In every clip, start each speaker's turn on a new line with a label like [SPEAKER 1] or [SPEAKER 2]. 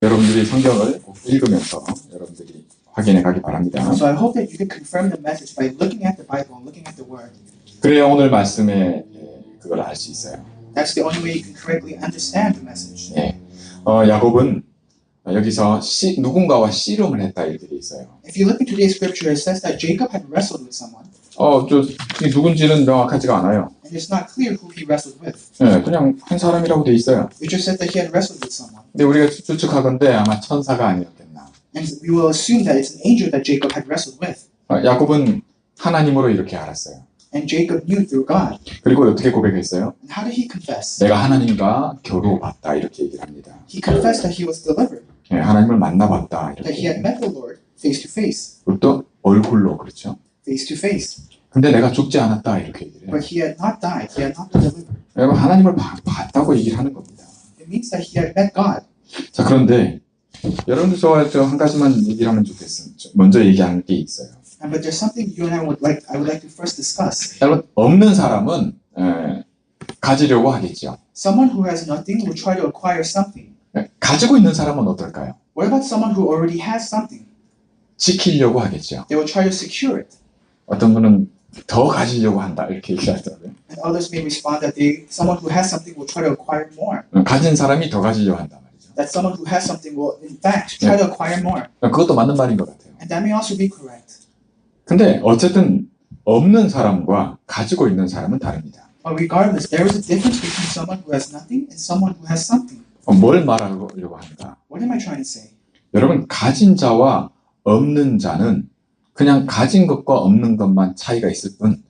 [SPEAKER 1] 여러분들이 성경을 꼭 읽으면서 여러분들이 확인해 가기 바랍니다.
[SPEAKER 2] So I hope that you can confirm the message by looking at the Bible and looking at the Word.
[SPEAKER 1] 그래야 오늘 말씀에 그걸 알 수 있어요.
[SPEAKER 2] That's the only way you can correctly understand the message.
[SPEAKER 1] 야곱은 여기서 누군가와 씨름을 했다 이렇게 돼 있어요.
[SPEAKER 2] If you look into today's scripture, it says that Jacob had wrestled with someone.
[SPEAKER 1] 누군지는 명확하지가 않아요.
[SPEAKER 2] And it's not clear who he wrestled with.
[SPEAKER 1] 그냥 한 사람이라고 돼 있어요.
[SPEAKER 2] It just said that he had wrestled with someone.
[SPEAKER 1] 근데 우리가 추측하건대 아마 천사가 아니었겠나.
[SPEAKER 2] And we will assume that it's an angel that Jacob had wrestled with.
[SPEAKER 1] 야곱은 하나님으로 이렇게 알았어요.
[SPEAKER 2] And Jacob knew through God.
[SPEAKER 1] 그리고 어떻게 고백했어요?
[SPEAKER 2] And how did he confess?
[SPEAKER 1] 내가 하나님과 겨루어봤다 이렇게 얘기를 합니다.
[SPEAKER 2] He confessed that he was delivered.
[SPEAKER 1] 하나님을 만나봤다
[SPEAKER 2] That he
[SPEAKER 1] 이렇게.
[SPEAKER 2] had met the Lord face to face.
[SPEAKER 1] 그리고 또 얼굴로 그렇죠.
[SPEAKER 2] Face to face.
[SPEAKER 1] 근데 내가 죽지 않았다 이렇게 얘기를 해요.
[SPEAKER 2] But he had not died. He had not been delivered.
[SPEAKER 1] 여러분 하나님을 봤다고 얘기를 하는 겁니다.
[SPEAKER 2] It means that he had met God.
[SPEAKER 1] 자 그런데 여러분들 저 한 가지만 얘기를 하면 좋겠어요. 먼저 얘기하는 게 있어요.
[SPEAKER 2] But there's something you and I would like to first discuss.
[SPEAKER 1] 여러분 없는 사람은 가지려고 하겠죠.
[SPEAKER 2] Someone who has nothing will try to acquire something.
[SPEAKER 1] 가지고 있는 사람은 어떨까요?
[SPEAKER 2] What about someone who already has something?
[SPEAKER 1] 지키려고 하겠죠.
[SPEAKER 2] They will try to secure it.
[SPEAKER 1] 어떤 분은 더 가지려고 한다 이렇게 얘기하더라고요.
[SPEAKER 2] And others may respond that someone who has something will try to acquire more.
[SPEAKER 1] 가진 사람이 더 가지려고 한단 말이죠.
[SPEAKER 2] That someone who has something will in fact try to acquire more.
[SPEAKER 1] 그것도 맞는 말인 것 같아요.
[SPEAKER 2] And that may also be correct.
[SPEAKER 1] 근데 어쨌든 없는 사람과 가지고 있는 사람은 다릅니다.
[SPEAKER 2] But regardless, there is a difference between someone who has nothing and someone who has something.
[SPEAKER 1] 뭘 말하려고 하는가?
[SPEAKER 2] What am I trying to say?
[SPEAKER 1] 여러분 가진 자와 없는 자는 그냥 가진 것과 없는 것만 차이가 있을 뿐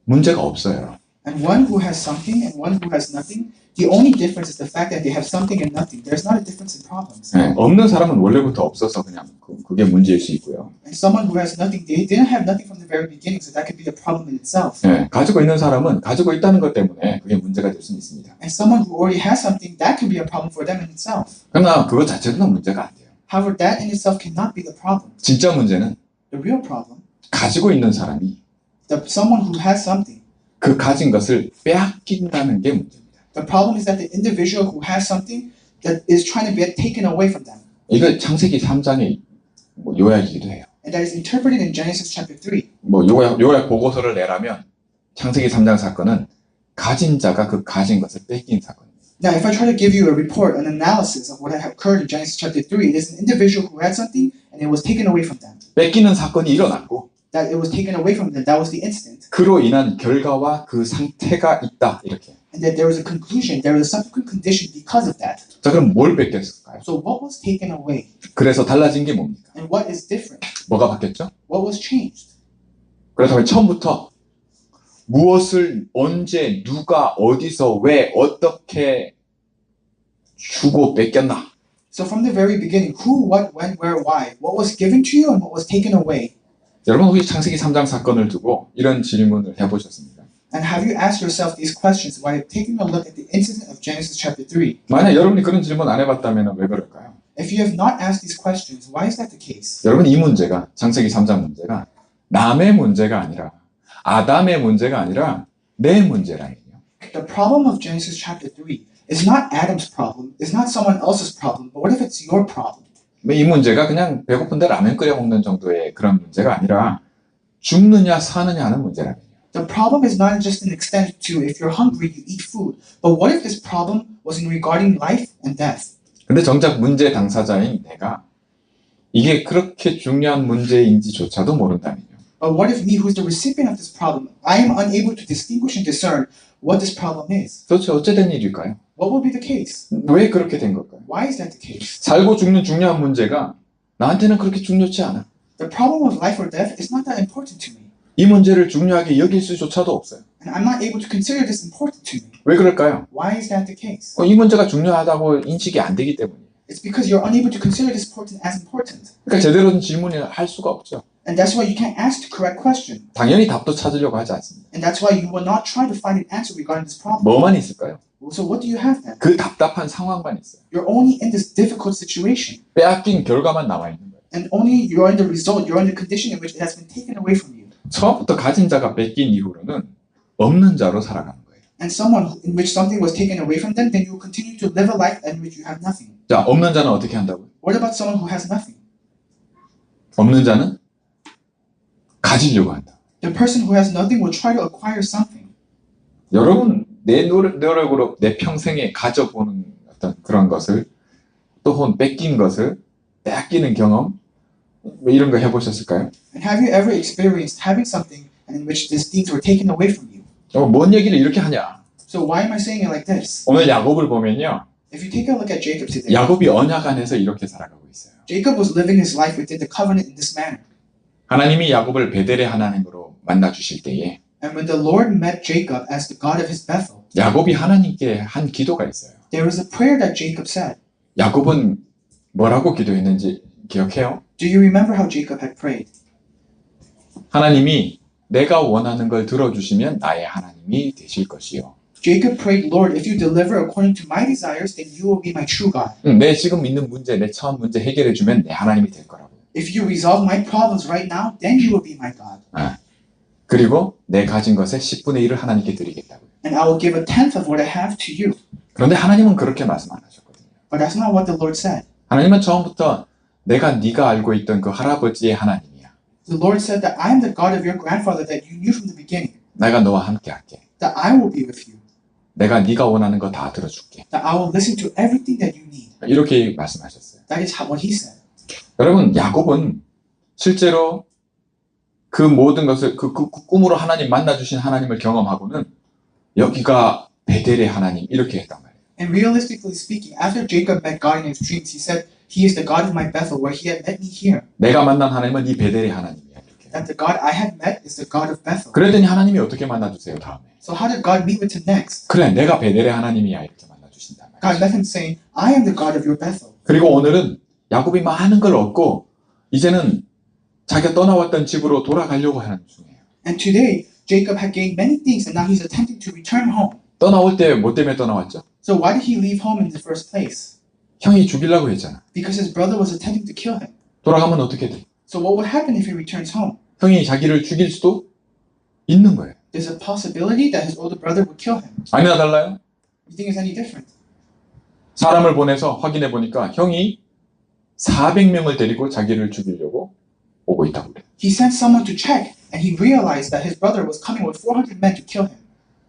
[SPEAKER 1] 문제가 없어요.
[SPEAKER 2] And one who has something and one who has nothing, the only difference is the fact that they have something and nothing. There's not a difference in problems.
[SPEAKER 1] 없는 사람은 원래부터 없어서 그냥 그게 문제일 수 있고요.
[SPEAKER 2] And someone who has nothing, they didn't have nothing from the very beginning, so that could be a problem in itself.
[SPEAKER 1] 가지고 있는 사람은 가지고 있다는 것 때문에 그게 문제가 될 수 있습니다.
[SPEAKER 2] And someone who already has something, that can be a problem for them in itself.
[SPEAKER 1] 그러나 그것 자체는 문제가 안 돼요.
[SPEAKER 2] However, that in itself cannot be the problem.
[SPEAKER 1] 진짜 문제는
[SPEAKER 2] The real problem,
[SPEAKER 1] 가지고 있는 사람이
[SPEAKER 2] someone who has something,
[SPEAKER 1] 그 가진 것을 빼앗긴다는 게 문제입니다.
[SPEAKER 2] the problem is that the individual who has something that is trying to be taken away from them.
[SPEAKER 1] 이거 창세기 3장의 요약이기도 해요.
[SPEAKER 2] And that is interpreted in Genesis chapter 3.
[SPEAKER 1] 요약 보고서를 내라면 창세기 3장 사건은 가진 자가 그 가진 것을 뺏긴 사건입니다.
[SPEAKER 2] Now, if I try to give you a report, an analysis of what had occurred in Genesis chapter 3, it is an individual who had something and it was taken away from them.
[SPEAKER 1] 뺏기는 사건이 일어났고
[SPEAKER 2] That it was taken away from them. That was the incident.
[SPEAKER 1] 그로 인한 결과와 그 상태가 있다 이렇게.
[SPEAKER 2] And that there was a conclusion, there was a subsequent condition because of that.
[SPEAKER 1] 자 그럼 뭘 뺏겼을까요?
[SPEAKER 2] So what was taken away?
[SPEAKER 1] 그래서 달라진 게 뭡니까?
[SPEAKER 2] And what is different?
[SPEAKER 1] 뭐가 바뀌었죠?
[SPEAKER 2] What was changed?
[SPEAKER 1] 그래서 처음부터 무엇을 언제 누가 어디서 왜 어떻게 주고 뺏겼나?
[SPEAKER 2] So from the very beginning, who, what, when, where, why? What was given to you and what was taken away?
[SPEAKER 1] 여러분 혹시 창세기 3장 사건을 두고 이런 질문을 해보셨습니까?
[SPEAKER 2] And have you asked yourself these questions while taking a look at the incident of Genesis chapter 3?
[SPEAKER 1] 만약 여러분이 그런 질문 안 해봤다면 왜 그럴까요?
[SPEAKER 2] If you have not asked these questions, why is that the case?
[SPEAKER 1] 여러분 이 문제가 창세기 3장 문제가 남의 문제가 아니라 아담의 문제가 아니라 내 문제라니요.
[SPEAKER 2] The problem of Genesis chapter 3 is not Adam's problem, is not someone else's problem, but what if it's your problem?
[SPEAKER 1] 이 문제가 그냥 배고픈데 라면 끓여 먹는 정도의 그런 문제가 아니라 죽느냐 사느냐 하는 문제라니요.
[SPEAKER 2] The problem is not just an extent to if you're hungry, you eat food, but what if this problem was in regarding life and death?
[SPEAKER 1] 근데 정작 문제 당사자인 내가 이게 그렇게 중요한 문제인지조차도 모른다면요.
[SPEAKER 2] But what if me, who is the recipient of this problem, I am unable to distinguish and discern what this problem is?
[SPEAKER 1] 도대체 어찌된 일일까요?
[SPEAKER 2] What will be the case?
[SPEAKER 1] 왜 그렇게 된 걸까요?
[SPEAKER 2] Why is that the case?
[SPEAKER 1] 살고 죽는 중요한 문제가 나한테는 그렇게 중요치 않아.
[SPEAKER 2] The problem of life or death is not that important to me.
[SPEAKER 1] 이 문제를 중요하게 여길 수조차도 없어요.
[SPEAKER 2] And I'm not able to consider this important to me.
[SPEAKER 1] 왜 그럴까요?
[SPEAKER 2] Why is that the case?
[SPEAKER 1] 이 문제가 중요하다고 인식이 안 되기 때문이에요.
[SPEAKER 2] It's because you're unable to consider this important as important.
[SPEAKER 1] 그러니까 제대로 된 질문을 할 수가 없죠.
[SPEAKER 2] And that's why you can't ask the correct question.
[SPEAKER 1] 당연히 답도 찾으려고 하지 않습니다.
[SPEAKER 2] And that's why you will not try to find an answer regarding this problem.
[SPEAKER 1] 뭐만 있을까요?
[SPEAKER 2] So what do you have then?
[SPEAKER 1] 그 답답한 상황만 있어요.
[SPEAKER 2] You're only in this difficult situation.
[SPEAKER 1] 빼앗긴 결과만 남아있는 거예요.
[SPEAKER 2] And only you're in the result, you're in the condition in which it has been taken away from you.
[SPEAKER 1] 처음부터 가진 자가 뺏긴 이후로는 없는 자로 살아가는 거예요.
[SPEAKER 2] And someone in which something was taken away from them, then you will continue to live a life in which you have nothing.
[SPEAKER 1] 자, 없는 자는 어떻게 한다고요?
[SPEAKER 2] What about someone who has nothing?
[SPEAKER 1] 없는 자는 가지려고 한다.
[SPEAKER 2] The person who has nothing will try to acquire something.
[SPEAKER 1] 여러분, 내 노력으로 내 평생에 가져보는 어떤 그런 것을 또 혹은 뺏긴 것을 빼앗기는 경험 뭐 이런 거 해보셨을까요?
[SPEAKER 2] And have you ever experienced having something and in which these things were taken away from you?
[SPEAKER 1] 뭔 얘기를 이렇게 하냐?
[SPEAKER 2] So why am I saying it like this?
[SPEAKER 1] 오늘 야곱을 보면요.
[SPEAKER 2] If you take a look at Jacob today,
[SPEAKER 1] 야곱이 언약 안에서 이렇게 살아가고 있어요.
[SPEAKER 2] Jacob was living his life within the covenant in this manner.
[SPEAKER 1] 하나님이 야곱을 베델의 하나님으로 만나 주실 때에
[SPEAKER 2] And when the Lord met Jacob as the God of his Bethel,
[SPEAKER 1] 야곱이 하나님께 한 기도가 있어요.
[SPEAKER 2] there was a prayer that Jacob said.
[SPEAKER 1] 야곱은 뭐라고 기도했는지 기억해요?
[SPEAKER 2] Do you remember how Jacob had prayed?
[SPEAKER 1] 하나님이 내가 원하는 걸 들어주시면 나의 하나님이 되실 것이요.
[SPEAKER 2] Jacob prayed, Lord, if you deliver according to my desires, then you will be my true God.
[SPEAKER 1] 내 지금 있는 문제, 내 처한 문제 해결해 주면 내 하나님이 될 거라고.
[SPEAKER 2] If you resolve my problems right now, then you will be my God.
[SPEAKER 1] 그리고 내 가진 것의 10분의 1을 하나님께 드리겠다고요.
[SPEAKER 2] And I will give a tenth of what I have to you.
[SPEAKER 1] 그런데 하나님은 그렇게 말씀 안 하셨거든요.
[SPEAKER 2] But that's not what the Lord said.
[SPEAKER 1] 하나님은 처음부터 네가 알고 있던 그 할아버지의 하나님이야.
[SPEAKER 2] The Lord said that I am the God of your grandfather that you knew from the beginning.
[SPEAKER 1] 내가 너와 함께 할게.
[SPEAKER 2] That I will be with you.
[SPEAKER 1] 내가 네가 원하는 거 다 들어줄게.
[SPEAKER 2] That I will listen to everything that you need.
[SPEAKER 1] 이렇게 말씀하셨어요.
[SPEAKER 2] That is what he said.
[SPEAKER 1] 여러분, 야곱은 실제로 그 모든 것을 그 꿈으로 하나님 만나주신 하나님을 경험하고는 여기가 베델의 하나님 이렇게 했단 말이에요.
[SPEAKER 2] And realistically speaking, after Jacob met God in his dreams, he said, He is the God of my Bethel, where he had met me here.
[SPEAKER 1] 내가 만난 하나님은 이 베델의 하나님이야. 이렇게.
[SPEAKER 2] That the God I had met is the God of Bethel.
[SPEAKER 1] 그랬더니 하나님이 어떻게 만나주세요 다음에?
[SPEAKER 2] So how did God meet with him next?
[SPEAKER 1] 그래, 내가 베델의 하나님이야 이렇게 만나주신단
[SPEAKER 2] God
[SPEAKER 1] 말이에요.
[SPEAKER 2] met him saying, I am the God of your Bethel.
[SPEAKER 1] 그리고 오늘은 야곱이 많은 걸 얻고 이제는 자기가 떠나왔던 집으로 돌아가려고 하는 중이에요.
[SPEAKER 2] And today, Jacob had gained many things, and now he's attempting to return home.
[SPEAKER 1] 떠나올 때 뭐 때문에 떠나왔죠?
[SPEAKER 2] So why did he leave home in the first place?
[SPEAKER 1] 형이 죽이려고 했잖아.
[SPEAKER 2] Because his brother was attempting to kill him.
[SPEAKER 1] 돌아가면 어떻게 돼?
[SPEAKER 2] So what would happen if he returns home?
[SPEAKER 1] 형이 자기를 죽일 수도 있는 거예요.
[SPEAKER 2] There's a possibility that his older brother would kill him.
[SPEAKER 1] 아니나 달라요?
[SPEAKER 2] You think it's any different?
[SPEAKER 1] 사람을 보내서 확인해 보니까 형이 400명을 데리고 자기를 죽이려고 오고 있다고 그래요.
[SPEAKER 2] He sent someone to check, and he realized that his brother was coming with 400 men to kill him.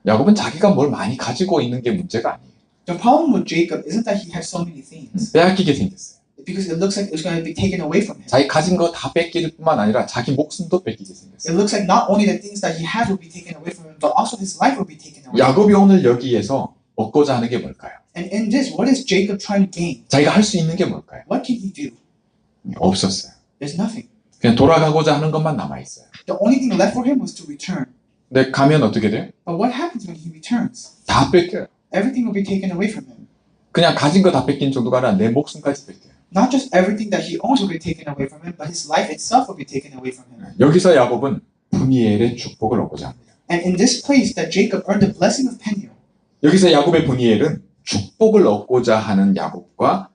[SPEAKER 1] 야곱은 자기가 뭘 많이 가지고 있는 게 문제가 아니에요.
[SPEAKER 2] The problem with Jacob isn't that he has so many things,
[SPEAKER 1] 빼앗기게 생겼어요.
[SPEAKER 2] because it looks like it's going to be taken away from him.
[SPEAKER 1] 자기 가진 거 다 뺏길 뿐만 아니라 자기 목숨도 뺏기게
[SPEAKER 2] It
[SPEAKER 1] 생겼어요.
[SPEAKER 2] looks like not only the things that he has will be taken away from him, but also his life will be taken away.
[SPEAKER 1] 야곱이 오늘 여기에서 얻고자 하는 게 뭘까요?
[SPEAKER 2] And in this, what is Jacob trying to gain?
[SPEAKER 1] 자기가 할 수 있는 게 뭘까요?
[SPEAKER 2] What can he do?
[SPEAKER 1] 없었어요.
[SPEAKER 2] There's nothing.
[SPEAKER 1] 그냥 돌아가고자 하는 것만 남아있어요.
[SPEAKER 2] The only thing left for him was to return.
[SPEAKER 1] 근데 가면 어떻게 돼요?
[SPEAKER 2] But what happens when he returns?
[SPEAKER 1] 다 뺏겨요.
[SPEAKER 2] Everything will be taken away from him.
[SPEAKER 1] 그냥 가진 거 다 뺏긴 정도가 아니라 내 목숨까지 뺏겨요.
[SPEAKER 2] Not just everything that he owns will be taken away from him, but his life itself will be taken away from him.
[SPEAKER 1] 여기서 야곱은 브니엘의 축복을 얻고자 합니다.
[SPEAKER 2] And in this place that Jacob earned the blessing of Peniel.
[SPEAKER 1] 여기서 야곱의 브니엘은 축복을 얻고자 하는 야곱과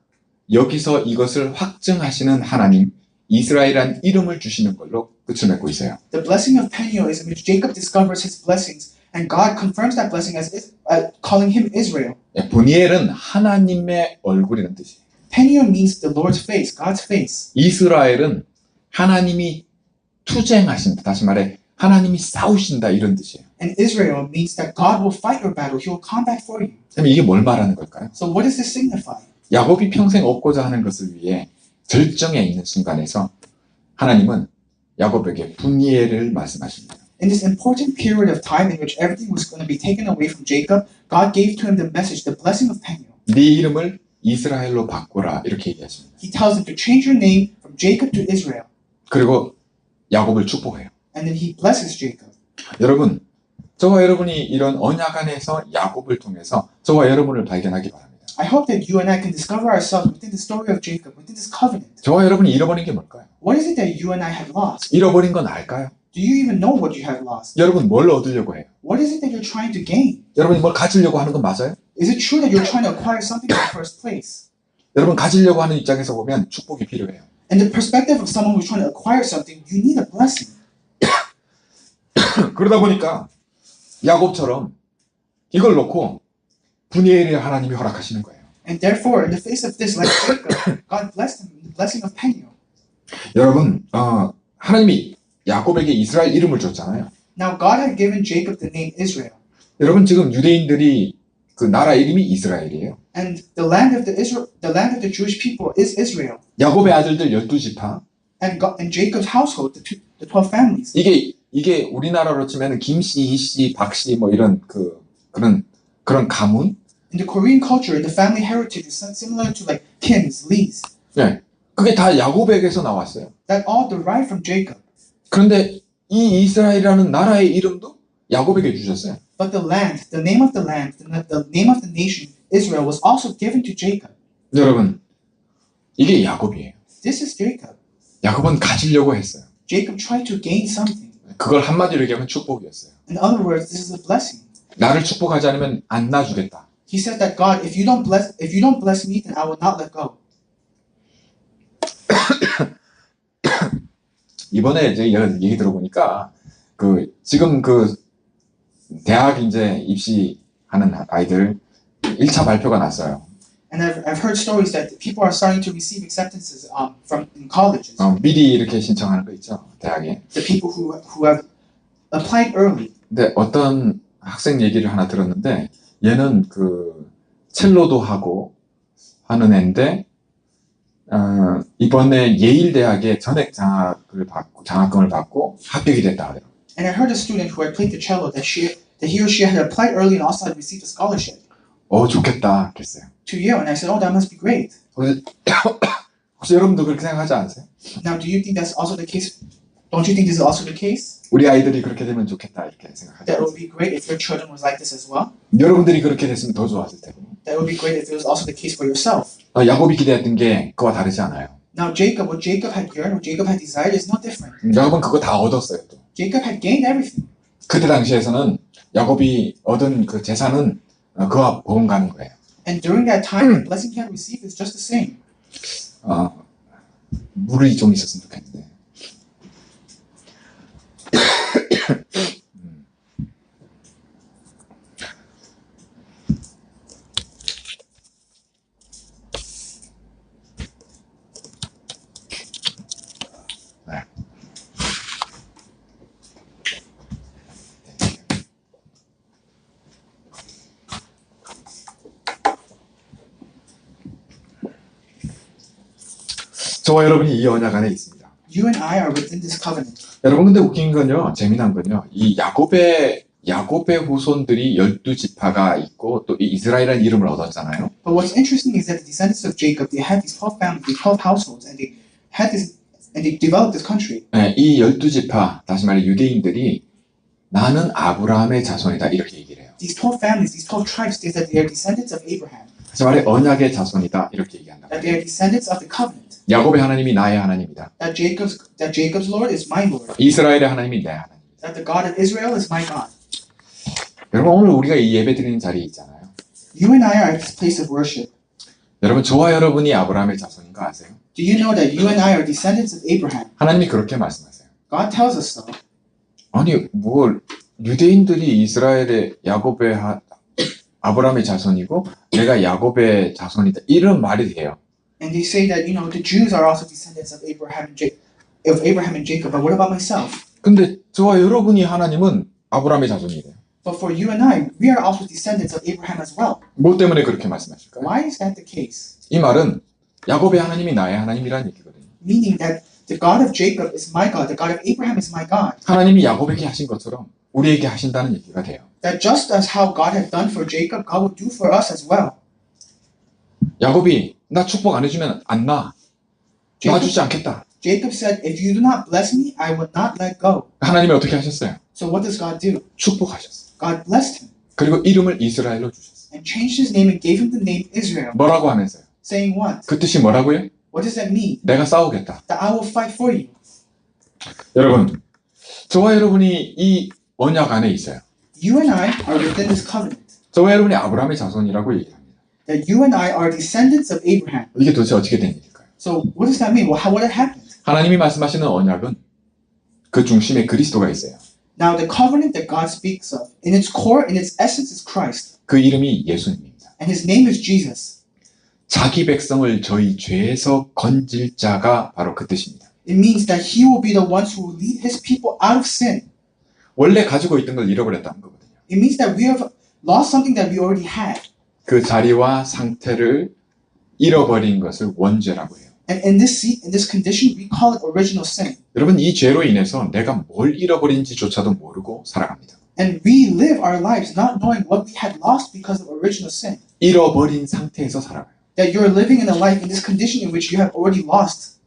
[SPEAKER 1] 여기서 이것을 확증하시는 하나님, 이스라엘이란 이름을 주시는 걸로 끝을 맺고 있어요.
[SPEAKER 2] The blessing of Peniel is in which Jacob discovers his blessings, and God confirms that blessing as calling him Israel.
[SPEAKER 1] 브니엘은 하나님의 얼굴이라는 뜻이에요.
[SPEAKER 2] Peniel means the Lord's face, God's face.
[SPEAKER 1] 이스라엘은 하나님이 투쟁하신다. 다시 말해 하나님이 싸우신다 이런 뜻이에요.
[SPEAKER 2] And Israel means that God will fight your battle. He will combat for you.
[SPEAKER 1] 그럼 이게 뭘 말하는 걸까요?
[SPEAKER 2] So what does this signify?
[SPEAKER 1] 야곱이 평생 얻고자 하는 것을 위해 절정에 있는 순간에서 하나님은 야곱에게 분이엘을 말씀하십니다.
[SPEAKER 2] In this important period of time in which everything was going to be taken away from Jacob, God gave to him the message, the blessing of Peniel.
[SPEAKER 1] 네 이름을 이스라엘로 바꾸라 이렇게 얘기하십니다.
[SPEAKER 2] He tells him to change your name from Jacob to Israel.
[SPEAKER 1] 그리고 야곱을 축복해요.
[SPEAKER 2] And then he blesses Jacob.
[SPEAKER 1] 여러분, 저와 여러분이 이런 언약 안에서 야곱을 통해서 저와 여러분을 발견하기 바랍니다.
[SPEAKER 2] I hope that you and I can discover ourselves within the story of Jacob, within this covenant.
[SPEAKER 1] 저와 여러분이 잃어버린 게 뭘까요?
[SPEAKER 2] What is it that you and I have lost?
[SPEAKER 1] 잃어버린 건 알까요?
[SPEAKER 2] Do you even know what you have lost?
[SPEAKER 1] 여러분 뭘 얻으려고 해요?
[SPEAKER 2] What is it that you're trying to gain?
[SPEAKER 1] 여러분이 뭘 가지려고 하는 건 맞아요?
[SPEAKER 2] Is it true that you're trying to acquire something in the first place?
[SPEAKER 1] 여러분 가지려고 하는 입장에서 보면 축복이 필요해요.
[SPEAKER 2] In the perspective of someone who's trying to acquire something, you need a blessing.
[SPEAKER 1] 그러다 보니까 야곱처럼 이걸 놓고 분이엘의 하나님이 허락하시는 거예요.
[SPEAKER 2] And therefore, in the face of this, like Jacob, God blessed him with the blessing of Peniel.
[SPEAKER 1] 여러분, 하나님이 야곱에게 이스라엘 이름을 줬잖아요.
[SPEAKER 2] Now, God had given Jacob the name Israel.
[SPEAKER 1] 여러분 지금 유대인들이 그 나라 이름이 이스라엘이에요.
[SPEAKER 2] And the land of the Jewish people is Israel.
[SPEAKER 1] 야곱의 아들들 12지파.
[SPEAKER 2] And Jacob's household, the 12 families.
[SPEAKER 1] 이게 우리나라로 치면은 김씨, 이씨, 박씨 뭐 이런 그런 가문.
[SPEAKER 2] In the Korean culture, the family heritage is similar to like Kim's, Lee's.
[SPEAKER 1] 네, 그게 다 야곱에게서 나왔어요.
[SPEAKER 2] That all derived from Jacob.
[SPEAKER 1] 그런데 이 이스라엘이라는 나라의 이름도 야곱에게 주셨어요.
[SPEAKER 2] But the land, the name of the land, the name of the nation, Israel, was also given to Jacob.
[SPEAKER 1] 여러분, 이게 야곱이에요.
[SPEAKER 2] This is Jacob.
[SPEAKER 1] 야곱은 가지려고 했어요.
[SPEAKER 2] Jacob tried to gain something.
[SPEAKER 1] 그걸 한마디로 얘기하면 축복이었어요.
[SPEAKER 2] In other words, this is a blessing.
[SPEAKER 1] 나를 축복하지 않으면 안 놔주겠다.
[SPEAKER 2] He said that God, if you don't bless me, then I will not let go.
[SPEAKER 1] 이번에 이제 얘기 들어보니까 지금 대학 이제 입시하는 아이들 1차 발표가 났어요.
[SPEAKER 2] And I've heard stories that people are starting to receive acceptances from in colleges.
[SPEAKER 1] 미리 이렇게 신청하는 거 있죠, 대학에.
[SPEAKER 2] The people who have applied early.
[SPEAKER 1] 근데 어떤 학생 얘기를 하나 들었는데 얘는 첼로도 하고 하는 애인데 이번에 예일 대학에 전액 장학금을 받고 합격이 됐다 그래요.
[SPEAKER 2] And I heard a student who had played the cello that he or she had applied early and also had received a scholarship
[SPEAKER 1] 좋겠다 그랬어요.
[SPEAKER 2] to Yale. And I said, oh, that must be great.
[SPEAKER 1] 혹시 여러분도 그렇게 생각하지 않으세요?
[SPEAKER 2] Now, do you think that's also the case? Don't you think this is also the case?
[SPEAKER 1] 우리 아이들이 그렇게 되면 좋겠다 이렇게 생각하죠.
[SPEAKER 2] That it would be great if your children was like this as well.
[SPEAKER 1] 여러분들이 그렇게 됐으면 더 좋았을 테고.
[SPEAKER 2] That would be great if it was also the case for yourself.
[SPEAKER 1] 야곱이 기대했던 게 그와 다르지 않아요.
[SPEAKER 2] Now, what Jacob had yearned, what Jacob had desired is no different.
[SPEAKER 1] 야곱은 그거 다 얻었어요. 또.
[SPEAKER 2] Jacob had gained everything.
[SPEAKER 1] 그때 당시에서는 야곱이 얻은 그 재산은 그와 버금가는 거예요.
[SPEAKER 2] And during that time, the blessing he had received is just the same.
[SPEAKER 1] 물이 좀 있었으면 좋겠는데. 저와 여러분이 이 언약 안에 있습니다.
[SPEAKER 2] You and I are within this covenant.
[SPEAKER 1] 여러분 근데 웃긴 건요, 재미난 건요, 이 야곱의 후손들이 12지파가 있고 또 이 이스라엘이라는 이름을 얻었잖아요.
[SPEAKER 2] But what's interesting is that the descendants of Jacob, they had these 12 families, these 12 households, and they developed this country.
[SPEAKER 1] 네, 이 12지파, 다시 말해 유대인들이 나는 아브라함의 자손이다 이렇게 얘기를 해요.
[SPEAKER 2] These 12 families, these 12 tribes, say that they are descendants of Abraham.
[SPEAKER 1] 다시 말해 언약의 자손이다 이렇게 얘기한다.
[SPEAKER 2] That they are descendants of the covenant.
[SPEAKER 1] 야곱의 하나님이 나의 하나님이다.
[SPEAKER 2] That Jacob's Lord is my Lord.
[SPEAKER 1] 이스라엘의 하나님이 내 하나님이다.
[SPEAKER 2] That the God of Israel is my God.
[SPEAKER 1] 여러분 오늘 우리가 이 예배 드리는 자리에 있잖아요.
[SPEAKER 2] You and I are at this place of worship.
[SPEAKER 1] 여러분 저와 여러분이 아브라함의 자손인 거 아세요?
[SPEAKER 2] Do you know that you and I are descendants of Abraham?
[SPEAKER 1] 하나님이 그렇게 말씀하세요.
[SPEAKER 2] God tells us so.
[SPEAKER 1] 아니 뭘 유대인들이 이스라엘의 아브라함의 자손이고 내가 야곱의 자손이다 이런 말이 돼요.
[SPEAKER 2] And they say that the Jews are also descendants of Abraham and Jacob. But what about myself?
[SPEAKER 1] 근데 저와 여러분이 하나님은 아브라함의 자손이래요.
[SPEAKER 2] But for you and I, we are also descendants of Abraham as well.
[SPEAKER 1] 뭐 때문에 그렇게 말씀하실까요?
[SPEAKER 2] Why is that the case?
[SPEAKER 1] 이 말은 야곱의 하나님이 나의 하나님이라는 얘기거든요.
[SPEAKER 2] Meaning that the God of Jacob is my God, the God of Abraham is my God.
[SPEAKER 1] 하나님이 야곱에게 하신 것처럼 우리에게 하신다는 얘기가 돼요.
[SPEAKER 2] That just as how God had done for Jacob, God will do for us as well.
[SPEAKER 1] 야곱이 나 축복 안 해주면 안 놔. 놔주지 않겠다.
[SPEAKER 2] Jacob said, if you do not bless me, I will not let go.
[SPEAKER 1] 하나님이 어떻게 하셨어요?
[SPEAKER 2] So what does God do?
[SPEAKER 1] 축복하셨어요.
[SPEAKER 2] God blessed him
[SPEAKER 1] 그리고 이름을 이스라엘로 주셨어요.
[SPEAKER 2] and changed his name and gave him the name Israel.
[SPEAKER 1] 뭐라고 하면서요?
[SPEAKER 2] Saying what?
[SPEAKER 1] 그 뜻이 뭐라고요?
[SPEAKER 2] What does that mean?
[SPEAKER 1] 내가 싸우겠다.
[SPEAKER 2] That I will fight for you.
[SPEAKER 1] 여러분, 저와 여러분이 이 언약 안에 있어요.
[SPEAKER 2] You and I are within this covenant.
[SPEAKER 1] 저와 여러분이 아브라함의 자손이라고 얘기합니다.
[SPEAKER 2] That you and I are descendants of Abraham.
[SPEAKER 1] 이게 도대체 어떻게 된 일일까요?
[SPEAKER 2] So what does that mean? Well, what had happened?
[SPEAKER 1] 하나님이 말씀하시는 언약은 그 중심에 그리스도가 있어요.
[SPEAKER 2] Now the covenant that God speaks of, in its core, in its essence, is Christ.
[SPEAKER 1] 그 이름이 예수님입니다.
[SPEAKER 2] And his name is Jesus.
[SPEAKER 1] 자기 백성을 저희 죄에서 건질 자가 바로 그 뜻입니다.
[SPEAKER 2] It means that he will be the ones who will lead his people out of sin.
[SPEAKER 1] 원래 가지고 있던 걸 잃어버렸다는 거거든요.
[SPEAKER 2] It means that we have lost something that we already had.
[SPEAKER 1] 그 자리와 상태를 잃어버린 것을 원죄라고 해요.
[SPEAKER 2] And in this condition, we call it original sin.
[SPEAKER 1] 여러분, 이 죄로 인해서 내가 뭘 잃어버린지조차도 모르고 살아갑니다.
[SPEAKER 2] And we live our lives not knowing what we had lost because of original sin.
[SPEAKER 1] 잃어버린 상태에서 살아가요.
[SPEAKER 2] That you're living in a life in this condition in which you have already lost.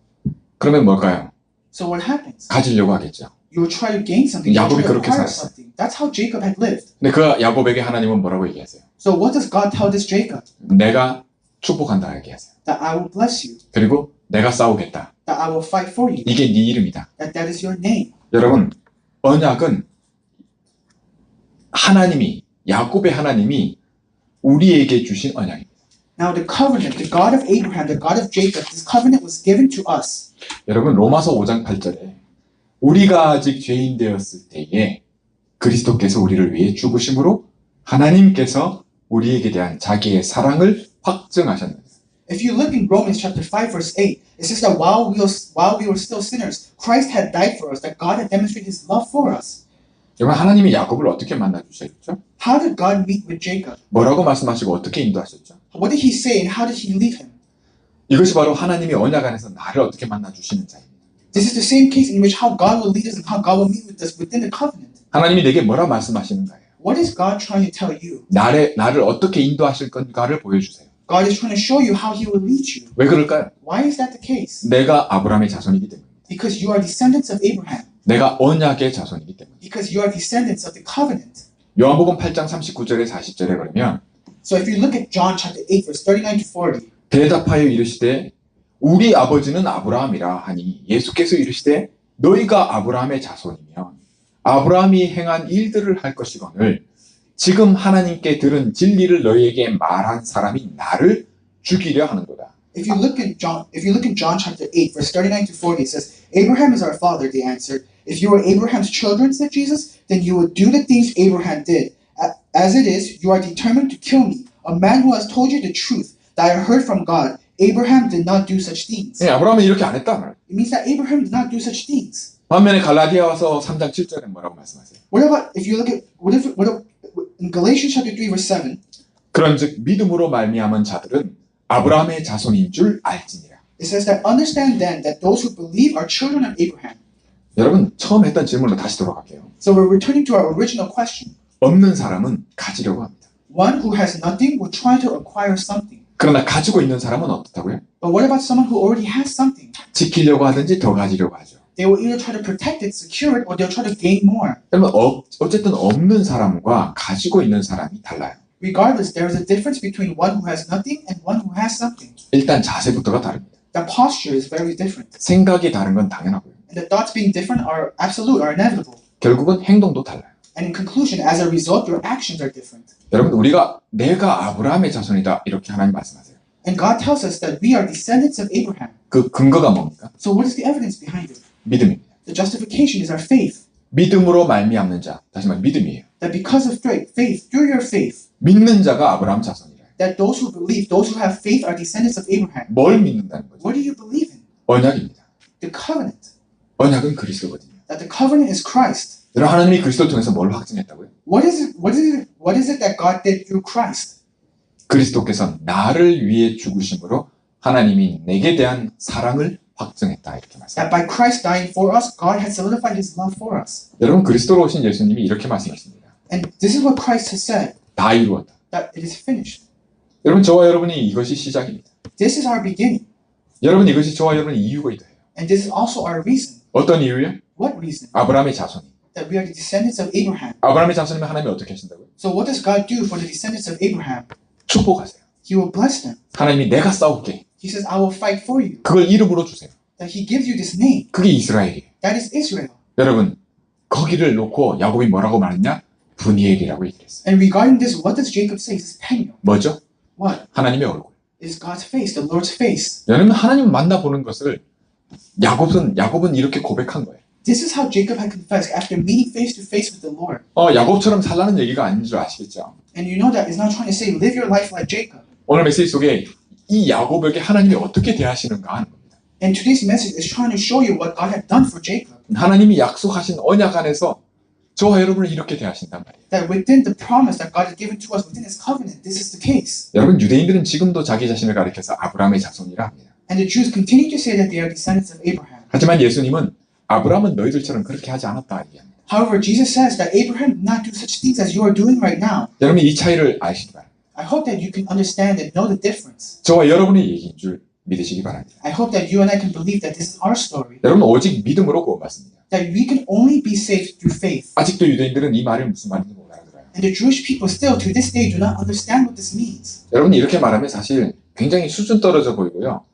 [SPEAKER 1] 그러면 뭘까요?
[SPEAKER 2] So what happens?
[SPEAKER 1] 가지려고 하겠죠.
[SPEAKER 2] You will try to gain something. You will
[SPEAKER 1] 야곱이
[SPEAKER 2] try to
[SPEAKER 1] 그렇게
[SPEAKER 2] acquire
[SPEAKER 1] 살았어요.
[SPEAKER 2] something. That's how Jacob had lived.
[SPEAKER 1] 근데 그 야곱에게 하나님은 뭐라고 얘기하세요?
[SPEAKER 2] So what does God tell this Jacob?
[SPEAKER 1] 내가 축복한다 얘기하세요.
[SPEAKER 2] That I will bless you.
[SPEAKER 1] 그리고 내가 싸우겠다.
[SPEAKER 2] That I will fight for you.
[SPEAKER 1] 이게 네 이름이다.
[SPEAKER 2] That is your name.
[SPEAKER 1] 여러분, 언약은 하나님이, 야곱의 하나님이 우리에게 주신 언약입니다.
[SPEAKER 2] Now the covenant, the God of Abraham, the God of Jacob, this covenant was given to us.
[SPEAKER 1] 여러분, 로마서 5장 8절에 우리가 아직 죄인 되었을 때에 그리스도께서 우리를 위해 죽으심으로 하나님께서 우리에게 대한 자기의 사랑을 확증하셨느니라.
[SPEAKER 2] If you look in Romans chapter 5 verse 8, it says that while we were still sinners, Christ had died for us, that God had demonstrated his love for us.
[SPEAKER 1] 여러분, 하나님이 야곱을 어떻게 만나 주셨죠?
[SPEAKER 2] How did God meet with Jacob?
[SPEAKER 1] 뭐라고 말씀하시고 어떻게 인도하셨죠?
[SPEAKER 2] What did he say and how did he lead him?
[SPEAKER 1] 이것이 바로 하나님이 언약 안에서 나를 어떻게 만나 주시는 자입니다.
[SPEAKER 2] This is the same case in which how God will lead us and how God will meet with us within the covenant.
[SPEAKER 1] 하나님이 내게 뭐라 말씀하시는가요?
[SPEAKER 2] What is God trying to tell you?
[SPEAKER 1] 나를 어떻게 인도하실 건가를 보여주세요.
[SPEAKER 2] God is trying to show you how he will lead you.
[SPEAKER 1] 왜 그럴까요?
[SPEAKER 2] Why is that the case?
[SPEAKER 1] 내가 아브라함의 자손이기 때문입니다.
[SPEAKER 2] Because you are descendants of Abraham.
[SPEAKER 1] 내가 언약의 자손이기 때문입니다.
[SPEAKER 2] Because you are descendants of the covenant.
[SPEAKER 1] 요한복음 8장 39절에 40절에 그러면
[SPEAKER 2] So if you look at John chapter 8 verse 39 to 40,
[SPEAKER 1] 대답하여 이르시되 우리 아버지는 아브라함이라 하니 예수께서 이르시되 너희가 아브라함의 자손이면 아브라함이 행한 일들을 할 것이거늘 지금 하나님께 들은 진리를 너희에게 말한 사람이 나를 죽이려 하는도다.
[SPEAKER 2] if you look in John chapter 8 verse 39 to 40, it says, Abraham is our father, they answered. If you were Abraham's children, said Jesus, then you would do the things Abraham did. As it is, you are determined to kill me, a man who has told you the truth that I heard from God. Abraham did not do such things.
[SPEAKER 1] 예, 아브라함은 이렇게 안 했다 말이에요.
[SPEAKER 2] It means that Abraham did not do such things.
[SPEAKER 1] 반면에 갈라디아서 3장 7절에 뭐라고 말씀하세요?
[SPEAKER 2] What about if you look at in Galatians chapter 3 verse 7?
[SPEAKER 1] 그런즉 믿음으로 말미암은 자들은 아브라함의 자손인 줄 알지니라.
[SPEAKER 2] It says that understand then that those who believe are children of Abraham.
[SPEAKER 1] 여러분, 처음 했던 질문으로 다시 돌아갈게요.
[SPEAKER 2] So we're returning to our original question.
[SPEAKER 1] 없는 사람은 가지려고 합니다.
[SPEAKER 2] One who has nothing will try to acquire something.
[SPEAKER 1] 그러나 가지고 있는 사람은 어떻다고요?
[SPEAKER 2] But what about someone who already has something?
[SPEAKER 1] 지키려고 하든지 더 가지려고 하죠.
[SPEAKER 2] They will either try to protect it, secure it, or they'll try to gain more.
[SPEAKER 1] 여러분, 어쨌든 없는 사람과 가지고 있는 사람이 달라요.
[SPEAKER 2] Regardless, there is a difference between one who has nothing and one who has something.
[SPEAKER 1] 일단 자세부터가 다릅니다.
[SPEAKER 2] The posture is very different.
[SPEAKER 1] 생각이 다른 건 당연하고요.
[SPEAKER 2] And the thoughts being different are absolute, are inevitable.
[SPEAKER 1] 결국은 행동도 달라요.
[SPEAKER 2] And in conclusion, as a result, your actions are different.
[SPEAKER 1] 여러분, 내가 아브라함의 자손이다 이렇게 하나님 말씀하세요.
[SPEAKER 2] And God tells us that we are descendants of Abraham.
[SPEAKER 1] 그 근거가 뭡니까?
[SPEAKER 2] So what is the evidence behind it?
[SPEAKER 1] 믿음입니다.
[SPEAKER 2] The justification is our faith.
[SPEAKER 1] 믿음으로 말미암는 자, 다시 말해 믿음이에요.
[SPEAKER 2] That because of faith, through your faith,
[SPEAKER 1] 믿는 자가 아브라함 자손이라.
[SPEAKER 2] that those who believe, those who have faith are descendants of Abraham.
[SPEAKER 1] 뭘 믿는다는 거죠?
[SPEAKER 2] What do you believe in?
[SPEAKER 1] 언약입니다.
[SPEAKER 2] The covenant.
[SPEAKER 1] 언약은 그리스도거든요.
[SPEAKER 2] That the covenant is Christ.
[SPEAKER 1] 여러분, 하나님이 그리스도를 통해서 뭘 확증했다고요?
[SPEAKER 2] What is it that God did through Christ?
[SPEAKER 1] 그리스도께서 나를 위해 죽으심으로 하나님이 내게 대한 사랑을 확증했다 이렇게 말씀합니다.
[SPEAKER 2] That by Christ dying for us, God had solidified His love for us.
[SPEAKER 1] 여러분, 그리스도로 오신 예수님이 이렇게 말씀하십니다.
[SPEAKER 2] And this is what Christ has said,
[SPEAKER 1] 다 이루었다.
[SPEAKER 2] that it is finished.
[SPEAKER 1] 여러분, 저와 여러분이 이것이 시작입니다.
[SPEAKER 2] This is our beginning.
[SPEAKER 1] 여러분, 이것이 저와 여러분의 이유이다.
[SPEAKER 2] And this is also our reason.
[SPEAKER 1] 어떤 이유요?
[SPEAKER 2] What reason?
[SPEAKER 1] 아브라함의 자손이.
[SPEAKER 2] That we are the descendants of Abraham.
[SPEAKER 1] 아브라함의 자손이면 하나님이 어떻게 하신다고요?
[SPEAKER 2] So what does God do for the descendants of Abraham?
[SPEAKER 1] 축복하세요.
[SPEAKER 2] He will bless them.
[SPEAKER 1] 하나님이 내가 싸울게.
[SPEAKER 2] He says, I will fight for you.
[SPEAKER 1] 그걸 이름으로 주세요.
[SPEAKER 2] That He gives you this name.
[SPEAKER 1] 그게 이스라엘이에요.
[SPEAKER 2] That is Israel.
[SPEAKER 1] 여러분, 거기를 놓고 야곱이 뭐라고 말했냐? 분이엘이라고 얘기했어요.
[SPEAKER 2] And regarding this, what does Jacob say? He says, Peniel.
[SPEAKER 1] 뭐죠?
[SPEAKER 2] What?
[SPEAKER 1] 하나님의 얼굴.
[SPEAKER 2] It is God's face, the Lord's face.
[SPEAKER 1] 여러분, 하나님 만나보는 것을 야곱은 이렇게 고백한 거예요.
[SPEAKER 2] This is how Jacob had confessed after meeting face to face with the Lord.
[SPEAKER 1] 야곱처럼 살라는 얘기가 아닌 줄 아시겠죠?
[SPEAKER 2] And you know that it's not trying to say live your life like Jacob.
[SPEAKER 1] 오늘 메시지 속에 이 야곱에게 하나님이 어떻게 대하시는가 하는 겁니다.
[SPEAKER 2] And today's message is trying to show you what God had done for Jacob.
[SPEAKER 1] 하나님이 약속하신 언약 안에서 저와 여러분을 이렇게 대하신단 말이에요.
[SPEAKER 2] That within the promise that God has given to us, within His covenant, this is the case.
[SPEAKER 1] 여러분, 유대인들은 지금도 자기 자신을 가리켜서 아브라함의 자손이라 합니다.
[SPEAKER 2] And the Jews continue to say that they are descendants of Abraham.
[SPEAKER 1] 하지만 예수님은 아브라함은 너희들처럼 그렇게 하지 않았다 얘기합니다.
[SPEAKER 2] However, Jesus says that Abraham did not do such things as you are doing right now.
[SPEAKER 1] 여러분, 이 차이를 아시기 바랍니다.
[SPEAKER 2] I hope that you can understand and know the difference.
[SPEAKER 1] 저와 여러분의 얘기인 줄 믿으시기 바랍니다.
[SPEAKER 2] I hope that you and I can believe that this is our story.
[SPEAKER 1] 여러분, 오직 믿음으로 구원받습니다.
[SPEAKER 2] That we can only be saved through faith.
[SPEAKER 1] 아직도 유대인들은 이 말이 무슨 말인지 못 알아들어요.
[SPEAKER 2] And the Jewish people still to this day do not understand what this means.
[SPEAKER 1] 여러분, 이렇게 말하면 사실 굉장히 수준 떨어져 보이고요.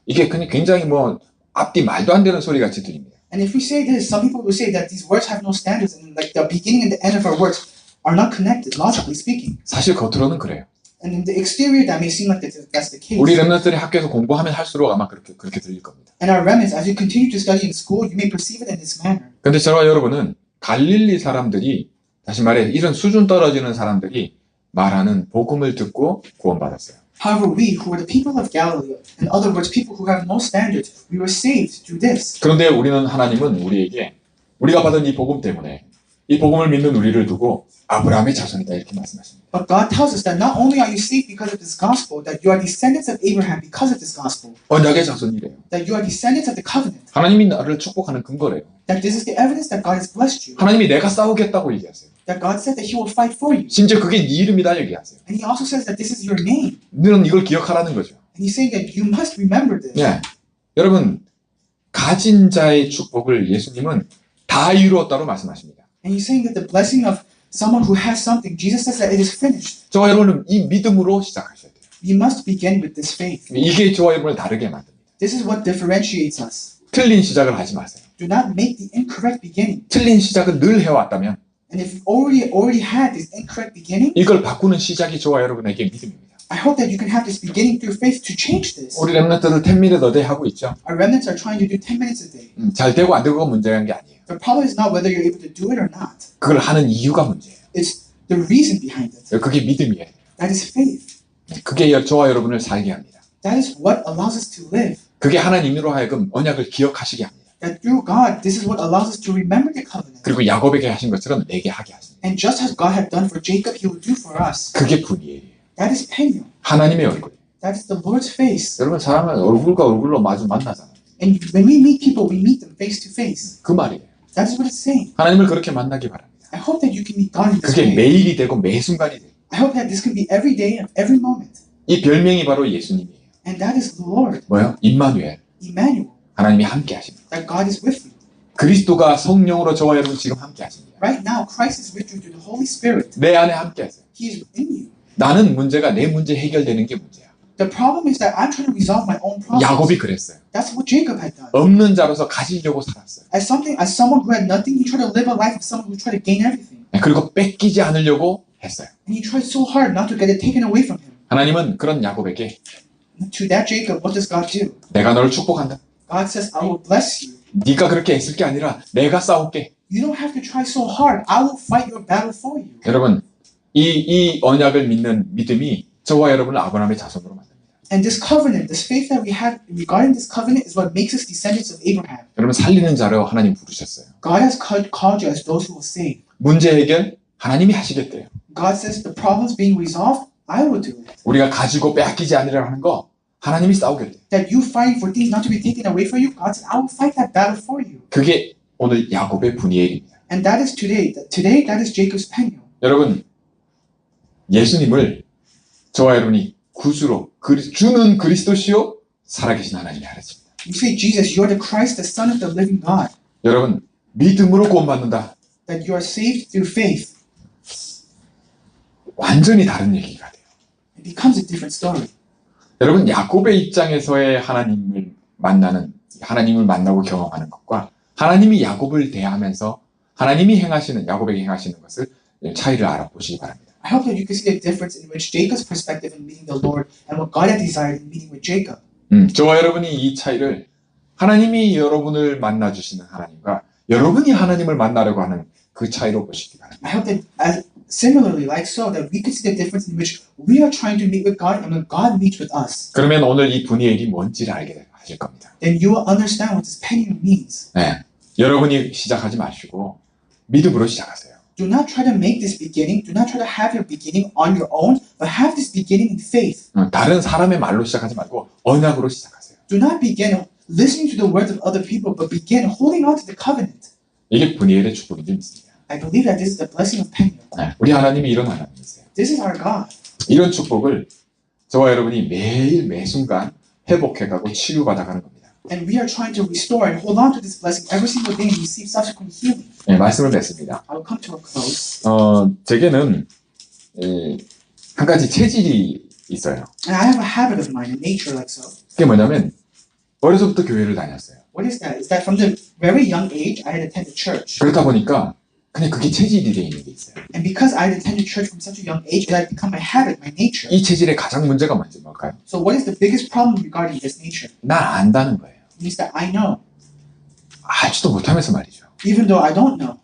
[SPEAKER 1] 이게 그냥 굉장히 뭐 앞뒤 말도 안 되는 소리 같이 들립니다.
[SPEAKER 2] And if we say this, some people will say that these words have no standards and like the beginning and the end of our words are not connected, logically speaking.
[SPEAKER 1] 사실 겉으로는 그래요.
[SPEAKER 2] And in the exterior, that may seem like that's the case.
[SPEAKER 1] 우리 렘넌트들이 학교에서 공부하면 할수록 아마 그렇게 들릴 겁니다.
[SPEAKER 2] And our remnants, as you continue to study in school, you may perceive it in this manner.
[SPEAKER 1] 그런데 저와 여러분은 갈릴리 사람들이, 다시 말해 이런 수준 떨어지는 사람들이 말하는 복음을 듣고 구원받았어요.
[SPEAKER 2] However, we, who are the people of Galilee, in other words, people who have no standards, we were saved through this.
[SPEAKER 1] 그런데 하나님은 우리에게 우리가 받은 이 복음 때문에 이 복음을 믿는 우리를 두고 아브라함의 자손이다 이렇게 말씀하십니다.
[SPEAKER 2] But God tells us that not only are you saved because of this gospel, that you are descendants of Abraham because of this gospel,
[SPEAKER 1] 언약의 자손이래요.
[SPEAKER 2] that you are descendants of the covenant,
[SPEAKER 1] 하나님이 나를 축복하는 근거래요.
[SPEAKER 2] that this is the evidence that God has blessed you,
[SPEAKER 1] 하나님이 내가 싸우겠다고 얘기하세요.
[SPEAKER 2] that God said that He will fight for you.
[SPEAKER 1] 심지어 그게 네 이름이다 얘기하세요.
[SPEAKER 2] And He also says that this is your name.
[SPEAKER 1] 너는 이걸 기억하라는 거죠.
[SPEAKER 2] And He's saying that you must remember this.
[SPEAKER 1] 예. 여러분, 가진 자의 축복을 예수님은 다 이루었다고 말씀하십니다.
[SPEAKER 2] And He's saying that the blessing of someone who has something, Jesus says that it is finished.
[SPEAKER 1] 저와 여러분은 이 믿음으로 시작하셔야 돼요.
[SPEAKER 2] You must begin with this faith.
[SPEAKER 1] 이게 저와 여러분을 다르게 만듭니다.
[SPEAKER 2] This is what differentiates us.
[SPEAKER 1] 틀린 시작을 하지 마세요.
[SPEAKER 2] Do not make the incorrect beginning.
[SPEAKER 1] 틀린 시작을 늘 해왔다면
[SPEAKER 2] And if you've already had this incorrect beginning,
[SPEAKER 1] 이걸 바꾸는 시작이 저와 여러분에게 믿음입니다.
[SPEAKER 2] I hope that you can have this beginning through faith to change this.
[SPEAKER 1] 우리 렘넌트들 10minute a day 하고 있죠.
[SPEAKER 2] Our remnants are trying to do 10 minutes a day.
[SPEAKER 1] 잘 되고 안 되고가 문제인 게 아니에요.
[SPEAKER 2] The problem is not whether you're able to do it or not.
[SPEAKER 1] 그걸 하는 이유가 문제예요.
[SPEAKER 2] It's the reason behind it.
[SPEAKER 1] 그게 믿음이에요.
[SPEAKER 2] That is faith.
[SPEAKER 1] 그게 저와 여러분을 살게 합니다.
[SPEAKER 2] That is what allows us to live.
[SPEAKER 1] 그게 하나님으로 하여금 언약을 기억하시게 합니다.
[SPEAKER 2] That through God, this is what allows us to remember the covenant.
[SPEAKER 1] 그리고 야곱에게 하신 것처럼 내게 하게 하십니다.
[SPEAKER 2] And just as God had done for Jacob, He will do for us.
[SPEAKER 1] 그게 분이에요.
[SPEAKER 2] That is peniel.
[SPEAKER 1] 하나님의 얼굴.
[SPEAKER 2] That is the Lord's face.
[SPEAKER 1] 여러분, 사람은 얼굴과 얼굴로 마주 만나잖아요.
[SPEAKER 2] And when we meet people, we meet them face to face.
[SPEAKER 1] 그 말이에요.
[SPEAKER 2] That is what it's saying.
[SPEAKER 1] 하나님을 그렇게 만나기 바랍니다.
[SPEAKER 2] I hope that you can meet God in this
[SPEAKER 1] 그게
[SPEAKER 2] way.
[SPEAKER 1] 매일이 되고 매 순간이 돼요.
[SPEAKER 2] I hope that this can be every day and every moment.
[SPEAKER 1] 이 별명이 바로 예수님이에요.
[SPEAKER 2] And that is the Lord,
[SPEAKER 1] 뭐요? 임마누엘.
[SPEAKER 2] Emmanuel,
[SPEAKER 1] 하나님이 함께 하십니다.
[SPEAKER 2] that God is with you.
[SPEAKER 1] 그리스도가 성령으로 저와 여러분 지금 함께 하십니다.
[SPEAKER 2] Right now, Christ is with you through the Holy Spirit.
[SPEAKER 1] 내 안에 함께 하세요.
[SPEAKER 2] He is in you.
[SPEAKER 1] 나는 문제가 내 문제 해결되는 게 문제야.
[SPEAKER 2] The problem is that I'm trying to resolve my own problems.
[SPEAKER 1] 야곱이 그랬어요.
[SPEAKER 2] That's what Jacob had done.
[SPEAKER 1] 없는 자로서 가지려고 살았어요.
[SPEAKER 2] As someone who had nothing, he tried to live a life of someone who tried to gain everything.
[SPEAKER 1] 그리고 뺏기지 않으려고 했어요.
[SPEAKER 2] And he tried so hard not to get it taken away from him.
[SPEAKER 1] 하나님은 그런 야곱에게
[SPEAKER 2] To that Jacob, what does God do?
[SPEAKER 1] 내가 너를 축복한다.
[SPEAKER 2] God says, I will bless you.
[SPEAKER 1] 네가 그렇게 애쓸 게 아니라 내가 싸울게.
[SPEAKER 2] You don't have to try so hard. I will fight your battle for you.
[SPEAKER 1] 여러분, 이 언약을 믿는 믿음이 저와 여러분을 아브라함의 자손으로 만듭니다.
[SPEAKER 2] And this covenant, this faith that we have regarding this covenant is what makes us descendants of Abraham.
[SPEAKER 1] 여러분, 살리는 자로 하나님 부르셨어요.
[SPEAKER 2] God has called you as those who will save.
[SPEAKER 1] 문제 해결 하나님이 하시겠대요.
[SPEAKER 2] God says the problems being resolved, I will do it.
[SPEAKER 1] 우리가 가지고 빼앗기지 않으려고 하는 거 하나님이 싸우겠대요.
[SPEAKER 2] That you fighting for things not to be taken away from you, God says, I will fight that battle for you.
[SPEAKER 1] 그게 오늘 야곱의 분이엘입니다.
[SPEAKER 2] And that is today. Today, that is Jacob's peniel.
[SPEAKER 1] 여러분, 예수님을 저와 여러분이 구주로 주는 그리스도시요 살아계신 하나님이 하셨습니다.
[SPEAKER 2] You say, Jesus, you are the Christ, the Son of the living God.
[SPEAKER 1] 여러분, 믿음으로 구원받는다.
[SPEAKER 2] That you are saved through faith.
[SPEAKER 1] 완전히 다른 얘기가 돼요.
[SPEAKER 2] It becomes a different story.
[SPEAKER 1] 여러분, 야곱의 입장에서의 하나님을 만나고 경험하는 것과 하나님이 야곱을 대하면서 하나님이 야곱에게 행하시는 것을 차이를 알아보시기 바랍니다.
[SPEAKER 2] I hope that you can see the difference in which Jacob's perspective in meeting the Lord and what God had desired in meeting with Jacob.
[SPEAKER 1] 저와 여러분이 이 차이를 하나님이 여러분을 만나주시는 하나님과 여러분이 하나님을 만나려고 하는 그 차이로 보시기 바랍니다.
[SPEAKER 2] I hope that as Similarly, like so, that we could see the difference in which we are trying to meet with God and when God meets with us.
[SPEAKER 1] 그러면 오늘 이 분이엘이 뭔지를 알게 하실 겁니다.
[SPEAKER 2] Then you will understand what this Peniel means.
[SPEAKER 1] 네. 여러분이 시작하지 마시고 믿음으로 시작하세요.
[SPEAKER 2] Do not try to make this beginning. Do not try to have your beginning on your own, but have this beginning in faith.
[SPEAKER 1] 다른 사람의 말로 시작하지 말고 언약으로 시작하세요.
[SPEAKER 2] Do not begin listening to the words of other people, but begin holding on to the covenant.
[SPEAKER 1] 이게 분이엘의 축복인 줄 믿습니다.
[SPEAKER 2] I believe that this is the blessing of Peniel.
[SPEAKER 1] 네. 우리 하나님이 이런 하나님이세요.
[SPEAKER 2] This is our God.
[SPEAKER 1] 이런 축복을 저와 여러분이 매일 매순간 회복해가고 치유받아가는 겁니다.
[SPEAKER 2] And we are trying to restore and hold on to this blessing every single day and receive subsequent healing.
[SPEAKER 1] 네, 말씀을 맺습니다.
[SPEAKER 2] I will come to a close.
[SPEAKER 1] 제게는 한 가지 체질이 있어요.
[SPEAKER 2] And I have a habit of mine, a nature like so.
[SPEAKER 1] 그게 뭐냐면 어려서부터 교회를 다녔어요.
[SPEAKER 2] What is that? Is that from the very young age I had attended church.
[SPEAKER 1] 그렇다 보니까 그냥 그게 체질이 되어 있는 게 있어요.
[SPEAKER 2] And because I had attended church from such a young age, it had become my habit, my nature.
[SPEAKER 1] 이 체질의 가장 문제가 뭘까요?
[SPEAKER 2] So what is the biggest problem regarding this nature?
[SPEAKER 1] 난 안다는 거예요.
[SPEAKER 2] It means that I know,
[SPEAKER 1] 알지도 못하면서 말이죠.
[SPEAKER 2] even though I don't know.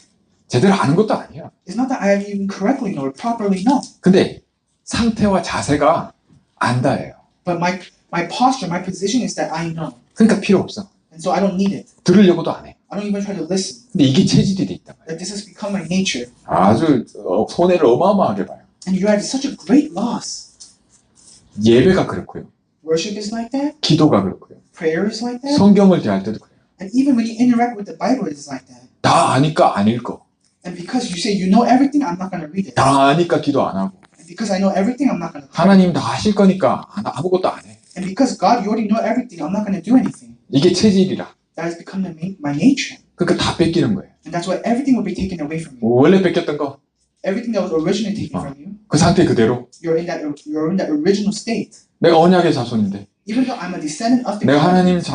[SPEAKER 1] 제대로 아는 것도 아니에요.
[SPEAKER 2] It's not that I even correctly know or properly know,
[SPEAKER 1] 근데 상태와 자세가 안다예요.
[SPEAKER 2] but my posture, my position is that I know.
[SPEAKER 1] 그러니까 필요 없어.
[SPEAKER 2] And so I don't need it.
[SPEAKER 1] 들으려고도 안 해.
[SPEAKER 2] I don't even try to listen.
[SPEAKER 1] 근데 이게 체질이 돼 있단 말이에요.
[SPEAKER 2] That this has become my nature.
[SPEAKER 1] 아주 손해를 어마어마하게 봐요.
[SPEAKER 2] And you're at such a great loss.
[SPEAKER 1] 예배가 그렇고요.
[SPEAKER 2] Worship is like that.
[SPEAKER 1] 기도가 그렇고요.
[SPEAKER 2] Prayer is like that.
[SPEAKER 1] 성경을 대할 때도 그래요.
[SPEAKER 2] And even when you interact with the Bible, it is like that.
[SPEAKER 1] 다 아니까 안 읽어.
[SPEAKER 2] And because you say you know everything, I'm not going to read it.
[SPEAKER 1] 다 아니까 기도 안 하고.
[SPEAKER 2] And because I know everything, I'm not going to pray.
[SPEAKER 1] 하나님 다 하실 거니까 아무것도 안 해.
[SPEAKER 2] And because God, you already know everything, I'm not going to do anything.
[SPEAKER 1] 이게 체질이라.
[SPEAKER 2] That has become my nature.
[SPEAKER 1] 그러니까 다 뺏기는 거예요.
[SPEAKER 2] And that's why everything will be taken away from you.
[SPEAKER 1] 원래 뺏겼던 거,
[SPEAKER 2] Everything that was originally taken from you,
[SPEAKER 1] 그 상태 그대로.
[SPEAKER 2] you're in that original state.
[SPEAKER 1] 내가 언약의 자손인데,
[SPEAKER 2] Even though I'm a descendant of the
[SPEAKER 1] 내가
[SPEAKER 2] covenant,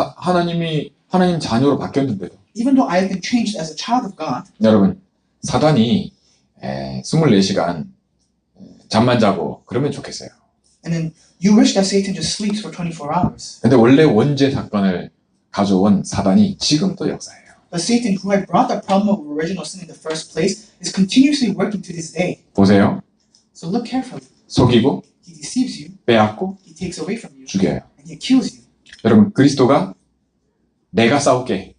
[SPEAKER 1] 하나님 자녀로 바뀌었는데도.
[SPEAKER 2] even though I have been changed as a child of God,
[SPEAKER 1] 여러분, 사단이 24시간 잠만 자고 그러면 좋겠어요.
[SPEAKER 2] and then you wish that Satan just sleeps for 24 hours.
[SPEAKER 1] 근데 원래 원죄 사건을 가져온 사단이 지금도 역사해요.
[SPEAKER 2] But Satan, who had brought the problem of original sin in the first place, is continuously working to this day.
[SPEAKER 1] 보세요.
[SPEAKER 2] So look carefully.
[SPEAKER 1] 속이고,
[SPEAKER 2] He deceives you,
[SPEAKER 1] 빼앗고,
[SPEAKER 2] he takes away from you,
[SPEAKER 1] 죽여요.
[SPEAKER 2] and he kills you.
[SPEAKER 1] 여러분, 그리스도가 내가 싸울게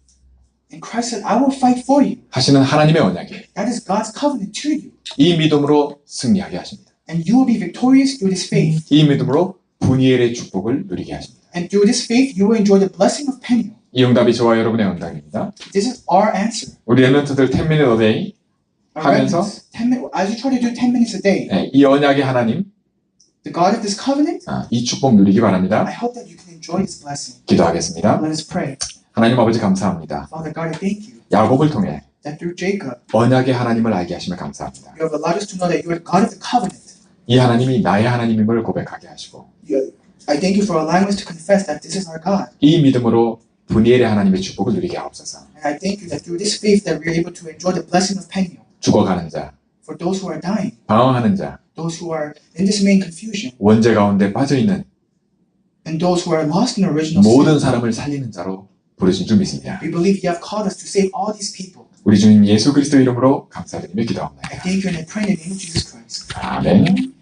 [SPEAKER 2] And Christ said, I will fight for you.
[SPEAKER 1] 하시는 하나님의 언약이에요.
[SPEAKER 2] That is God's covenant to you.
[SPEAKER 1] 이 믿음으로 승리하게 하십니다.
[SPEAKER 2] And you will be victorious through this faith.
[SPEAKER 1] 이 믿음으로 분이엘의 축복을 누리게 하십니다.
[SPEAKER 2] And through this faith, you will enjoy the blessing of Peniel.
[SPEAKER 1] 이 응답이 저와 여러분의 응답입니다.
[SPEAKER 2] This is our answer.
[SPEAKER 1] 우리 랩런트들 10minute a day
[SPEAKER 2] Our
[SPEAKER 1] 하면서
[SPEAKER 2] remnants, 10 minutes, as you try to do 10 minutes a day,
[SPEAKER 1] 이 언약의 하나님,
[SPEAKER 2] the God of this covenant,
[SPEAKER 1] 이 축복 누리기 바랍니다.
[SPEAKER 2] I hope that you can enjoy this blessing.
[SPEAKER 1] 기도하겠습니다.
[SPEAKER 2] Let us pray.
[SPEAKER 1] 하나님 아버지 감사합니다.
[SPEAKER 2] Father God, I thank you
[SPEAKER 1] 야곱을 통해
[SPEAKER 2] that through Jacob,
[SPEAKER 1] 언약의 하나님을 알게 하시며 감사합니다.
[SPEAKER 2] you have allowed us to know that you are God of the covenant.
[SPEAKER 1] 이 하나님이 나의 하나님임을 고백하게 하시고
[SPEAKER 2] I thank you for allowing us to confess that this is our God.
[SPEAKER 1] 이 믿음으로 분이엘의 하나님의 축복을 누리게 하옵소서.
[SPEAKER 2] And I thank you that through this faith that we are able to enjoy the blessing of Peniel.
[SPEAKER 1] 죽어가는 자,
[SPEAKER 2] For those who are dying,
[SPEAKER 1] 방황하는 자,
[SPEAKER 2] those who are in dismay and confusion,
[SPEAKER 1] 원죄 가운데 빠져있는
[SPEAKER 2] and those who are lost in original
[SPEAKER 1] 모든
[SPEAKER 2] sin,
[SPEAKER 1] 사람을 살리는 자로 부르신 줄 믿습니다.
[SPEAKER 2] we believe you have called us to save all these people.
[SPEAKER 1] 우리 주님 예수 그리스도 이름으로 감사드리며
[SPEAKER 2] I
[SPEAKER 1] 기도합니다.
[SPEAKER 2] thank you and I pray in the name of Jesus Christ.
[SPEAKER 1] 아멘.